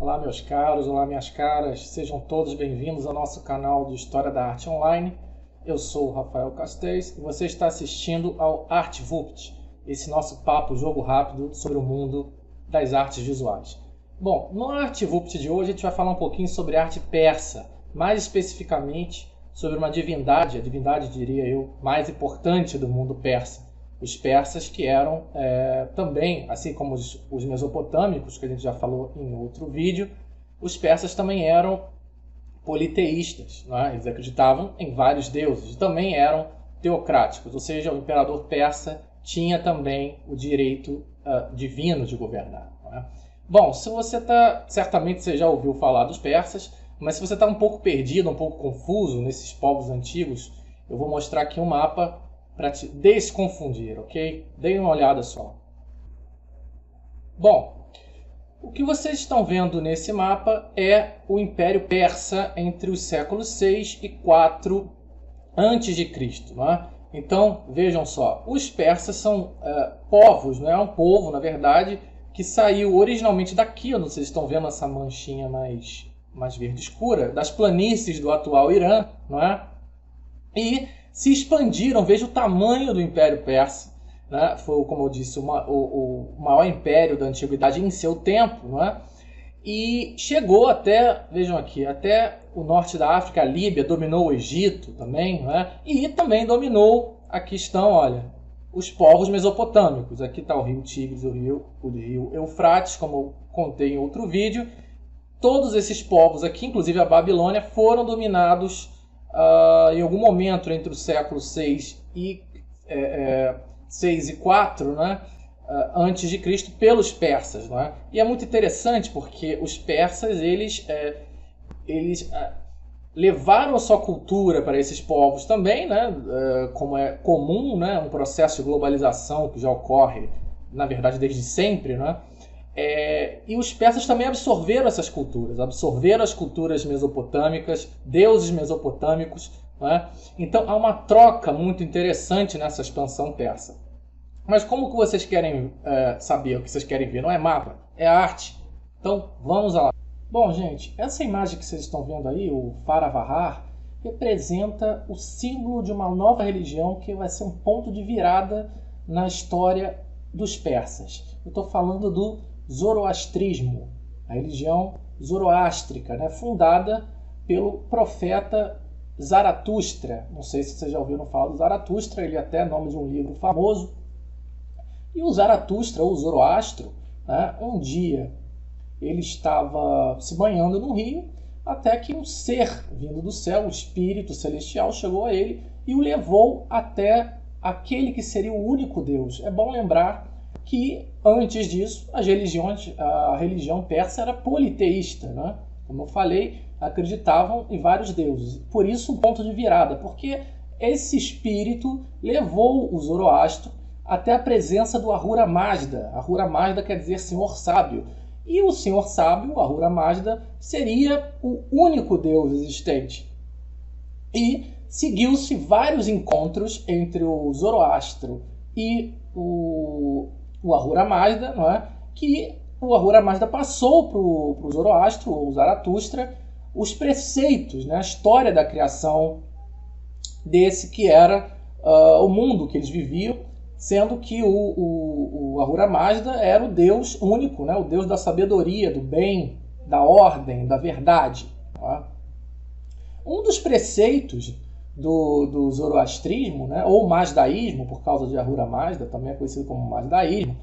Olá meus caros, olá minhas caras, sejam todos bem-vindos ao nosso canal de História da Arte Online. Eu sou o Rafael Castells e você está assistindo ao ArtVupt, esse nosso papo jogo rápido sobre o mundo das artes visuais. Bom, no ArtVupt de hoje a gente vai falar um pouquinho sobre arte persa, mais especificamente sobre uma divindade, a divindade diria eu, mais importante do mundo persa. Os persas que eram também, assim como os mesopotâmicos, que a gente já falou em outro vídeo, os persas também eram politeístas, né? Eles acreditavam em vários deuses e também eram teocráticos, ou seja, o imperador persa tinha também o direito divino de governar. Né? Bom, se você certamente você já ouviu falar dos persas, mas se você está um pouco perdido, um pouco confuso nesses povos antigos, eu vou mostrar aqui um mapa para te desconfundir, ok? Dê uma olhada só. Bom, o que vocês estão vendo nesse mapa é o Império Persa entre os séculos 6 e 4 a.C. Né? Então, vejam só, os persas são povos, não é um povo, na verdade, que saiu originalmente daqui, onde vocês estão vendo essa manchinha mais verde escura, das planícies do atual Irã, não é? E se expandiram, veja o tamanho do Império Persa, né? Foi, como eu disse, o maior império da antiguidade em seu tempo, não é? E chegou até, vejam aqui, até o norte da África, a Líbia, dominou o Egito também, não é? E também dominou, aqui estão, olha, os povos mesopotâmicos. Aqui está o rio Tigres, o rio Eufrates, como eu contei em outro vídeo. Todos esses povos aqui, inclusive a Babilônia, foram dominados em algum momento entre o século 6 e 4, né, antes de Cristo, pelos persas. Né? E é muito interessante porque os persas eles levaram a sua cultura para esses povos também, né, como é comum, né, um processo de globalização que já ocorre, na verdade, desde sempre, né? E os persas também absorveram essas culturas, absorveram as culturas mesopotâmicas, deuses mesopotâmicos, né? Então há uma troca muito interessante nessa expansão persa. Mas como que vocês querem saber o que vocês querem ver? Não é mapa, é arte. Então vamos lá. Bom, gente, essa imagem que vocês estão vendo aí, o Faravahar, representa o símbolo de uma nova religião que vai ser um ponto de virada na história dos persas. Eu estou falando do zoroastrismo, a religião zoroástrica, né, fundada pelo profeta Zaratustra. Não sei se vocês já ouviram falar do Zaratustra, ele é até nome de um livro famoso. E o Zaratustra, ou Zoroastro, né, um dia ele estava se banhando no rio, até que um ser vindo do céu, um espírito celestial, chegou a ele e o levou até aquele que seria o único Deus. É bom lembrar que antes disso a religião persa era politeísta, né? Como eu falei, acreditavam em vários deuses. Por isso um ponto de virada, porque esse espírito levou o Zoroastro até a presença do Ahura Mazda. Ahura Mazda quer dizer Senhor Sábio. E o Senhor Sábio, o Ahura Mazda, seria o único Deus existente. E seguiu-se vários encontros entre o Zoroastro e o Ahura Mazda, não é? Que o Ahura Mazda passou para o Zoroastro, ou Zaratustra, os preceitos, né? A história da criação desse que era o mundo que eles viviam, sendo que o Ahura Mazda era o Deus único, né? O Deus da sabedoria, do bem, da ordem, da verdade. Tá? Um dos preceitos do zoroastrismo, né, ou mazdaísmo, por causa de Ahura Mazda, também é conhecido como mazdaísmo,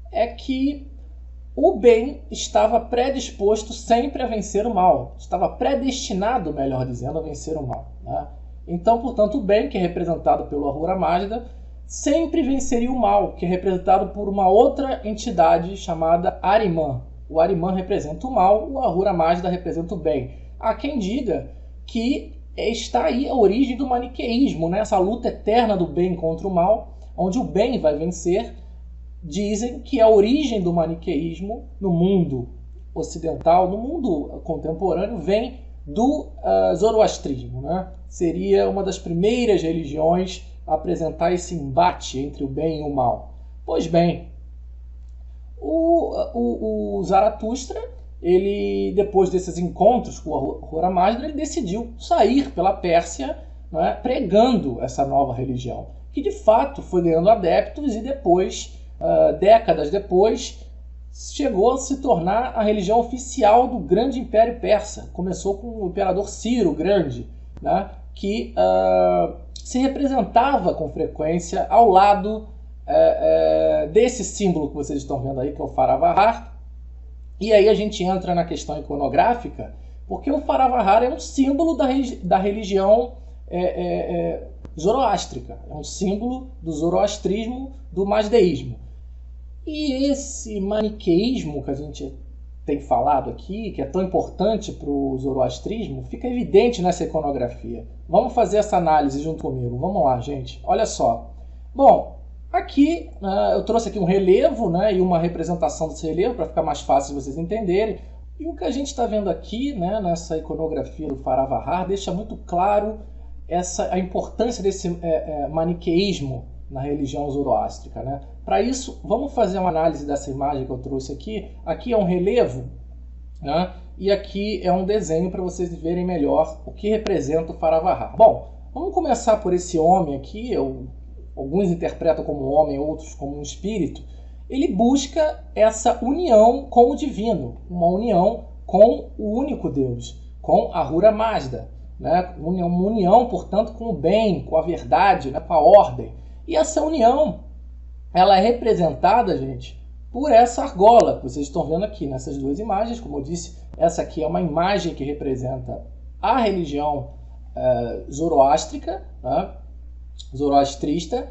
é que o bem estava predisposto sempre a vencer o mal. Estava predestinado, melhor dizendo, a vencer o mal. Né? Então, portanto, o bem, que é representado pelo Ahura Mazda, sempre venceria o mal, que é representado por uma outra entidade chamada Ahriman. O Ahriman representa o mal, o Ahura Mazda representa o bem. Há quem diga que está aí a origem do maniqueísmo, né? Essa luta eterna do bem contra o mal, onde o bem vai vencer. Dizem que a origem do maniqueísmo no mundo ocidental, no mundo contemporâneo, vem do zoroastrismo. Né? Seria uma das primeiras religiões a apresentar esse embate entre o bem e o mal. Pois bem, o Zaratustra ele, depois desses encontros com o Ahura Mazda, ele decidiu sair pela Pérsia, né, pregando essa nova religião, que de fato foi ganhando adeptos e depois, décadas depois, chegou a se tornar a religião oficial do grande Império Persa. Começou com o imperador Ciro o Grande, né, que se representava com frequência ao lado desse símbolo que vocês estão vendo aí, que é o Faravahar. E aí a gente entra na questão iconográfica, porque o Faravahar é um símbolo da religião zoroástrica, é um símbolo do zoroastrismo, do mazdeísmo. E esse maniqueísmo que a gente tem falado aqui, que é tão importante para o zoroastrismo, fica evidente nessa iconografia. Vamos fazer essa análise junto comigo. Vamos lá, gente. Olha só. Bom, aqui eu trouxe aqui um relevo, né, e uma representação desse relevo para ficar mais fácil de vocês entenderem. E o que a gente está vendo aqui, né, nessa iconografia do Faravahar deixa muito claro a importância desse maniqueísmo na religião zoroástrica, né? Para isso, vamos fazer uma análise dessa imagem que eu trouxe aqui. Aqui é um relevo, né? E aqui é um desenho para vocês verem melhor o que representa o Faravahar. Bom, vamos começar por esse homem aqui. Alguns interpretam como um homem, outros como um espírito. Ele busca essa união com o divino, uma união com o único Deus, com Ahura Mazda, né? Uma união, portanto, com o bem, com a verdade, né? Com a ordem. E essa união, ela é representada, gente, por essa argola que vocês estão vendo aqui nessas duas imagens. Como eu disse, essa aqui é uma imagem que representa a religião zoroástrica, né? Zoroastrista,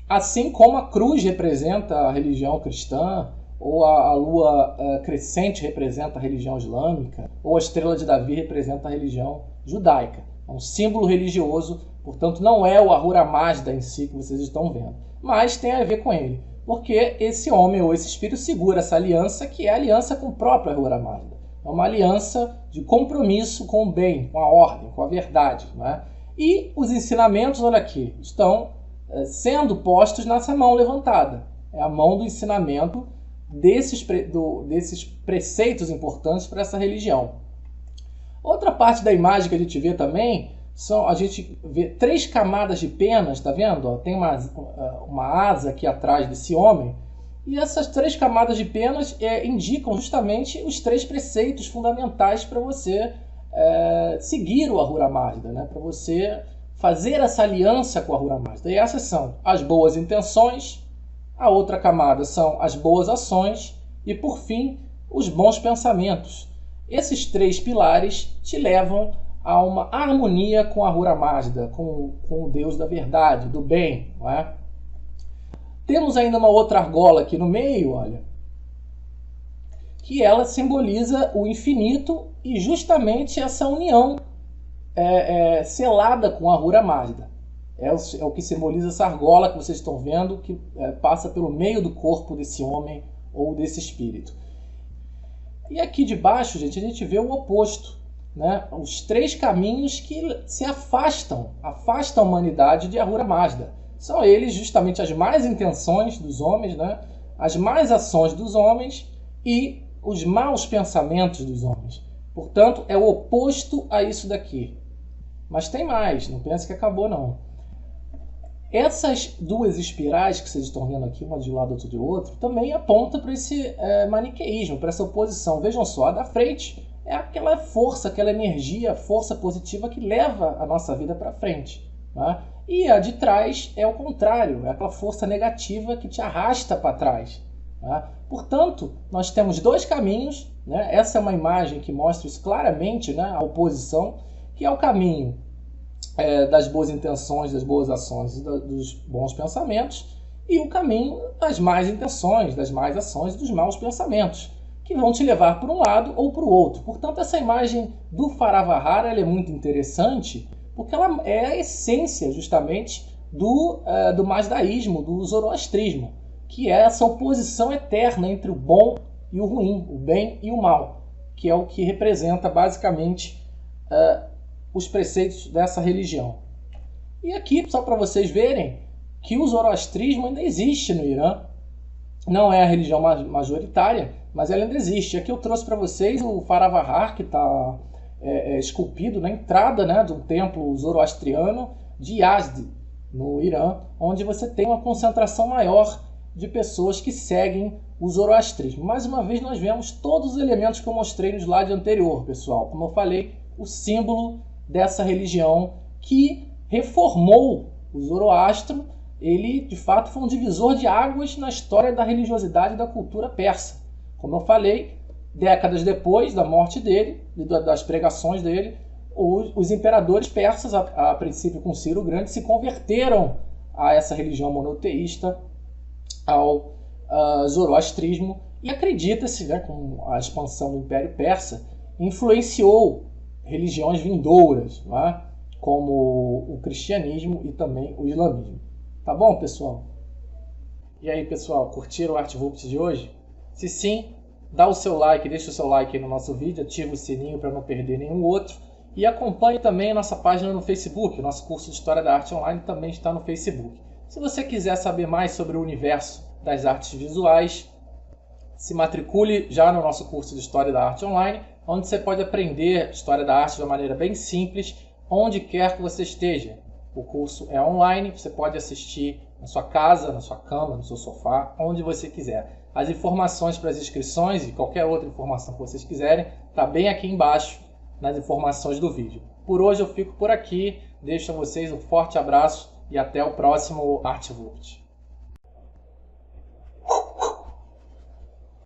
assim como a cruz representa a religião cristã, ou a lua crescente representa a religião islâmica, ou a estrela de Davi representa a religião judaica. É um símbolo religioso. Portanto, não é o Ahura Mazda em si que vocês estão vendo, mas tem a ver com ele, porque esse homem ou esse espírito segura essa aliança, que é a aliança com o próprio Ahura Mazda. É uma aliança de compromisso com o bem, com a ordem, com a verdade, né? E os ensinamentos, olha aqui, estão sendo postos nessa mão levantada. É a mão do ensinamento desses preceitos importantes para essa religião. Outra parte da imagem que a gente vê também, a gente vê 3 camadas de penas, tá vendo? Ó, tem uma asa aqui atrás desse homem, e essas 3 camadas de penas indicam justamente os 3 preceitos fundamentais para você seguir o Ahura Mazda, né? Para você fazer essa aliança com o Ahura Mazda. E essas são as boas intenções, a outra camada são as boas ações e, por fim, os bons pensamentos. Esses 3 pilares te levam a uma harmonia com Ahura Mazda, com o Deus da verdade, do bem, não é? Temos ainda uma outra argola aqui no meio, olha, que ela simboliza o infinito e justamente essa união selada com Ahura Mazda. É o que simboliza essa argola que vocês estão vendo, que passa pelo meio do corpo desse homem ou desse espírito. E aqui de baixo, gente, a gente vê o oposto, né? Os 3 caminhos que se afastam a humanidade de Ahura Mazda. São eles justamente as más intenções dos homens, né? As más ações dos homens e os maus pensamentos dos homens. Portanto, é o oposto a isso daqui. Mas tem mais, não pense que acabou não. Essas 2 espirais que vocês estão vendo aqui, uma de um lado, outra de outro, também apontam para esse maniqueísmo, para essa oposição. Vejam só, a da frente é aquela força, aquela energia, força positiva que leva a nossa vida para frente, né? E a de trás é o contrário, é aquela força negativa que te arrasta para trás, né? Portanto, nós temos 2 caminhos, né? Essa é uma imagem que mostra isso claramente, né? A oposição, que é o caminho das boas intenções, das boas ações e dos bons pensamentos, e o caminho das más intenções, das más ações e dos maus pensamentos, que vão te levar para um lado ou para o outro. Portanto, essa imagem do Faravahar ela é muito interessante, porque ela é a essência justamente do mazdaísmo, do zoroastrismo, que é essa oposição eterna entre o bom e o ruim, o bem e o mal, que é o que representa basicamente os preceitos dessa religião. E aqui, só para vocês verem, que o zoroastrismo ainda existe no Irã. não é a religião majoritária, mas ela ainda existe. Aqui eu trouxe para vocês o Faravahar, que está esculpido na entrada, né, do templo zoroastriano de Yazd, no Irã, onde você tem uma concentração maior de pessoas que seguem o zoroastrismo. Mais uma vez nós vemos todos os elementos que eu mostrei no slide anterior, pessoal. Como eu falei, o símbolo dessa religião que reformou o Zoroastro. Ele, de fato, foi um divisor de águas na história da religiosidade e da cultura persa. Como eu falei, décadas depois da morte dele, das pregações dele, os imperadores persas, a princípio com Ciro o Grande, se converteram a essa religião monoteísta, ao zoroastrismo, e acredita-se, né, com a expansão do Império Persa, influenciou religiões vindouras, né, como o cristianismo e também o islamismo. Tá bom, pessoal? E aí, pessoal, curtiram o ArtVupt de hoje? Se sim, dá o seu like, deixa o seu like aí no nosso vídeo, ativa o sininho para não perder nenhum outro. E acompanhe também a nossa página no Facebook. O nosso curso de História da Arte Online também está no Facebook. Se você quiser saber mais sobre o universo das artes visuais, se matricule já no nosso curso de História da Arte Online, onde você pode aprender História da Arte de uma maneira bem simples, onde quer que você esteja. O curso é online, você pode assistir na sua casa, na sua cama, no seu sofá, onde você quiser. As informações para as inscrições e qualquer outra informação que vocês quiserem, está bem aqui embaixo nas informações do vídeo. Por hoje eu fico por aqui, deixo a vocês um forte abraço e até o próximo ArtVupt.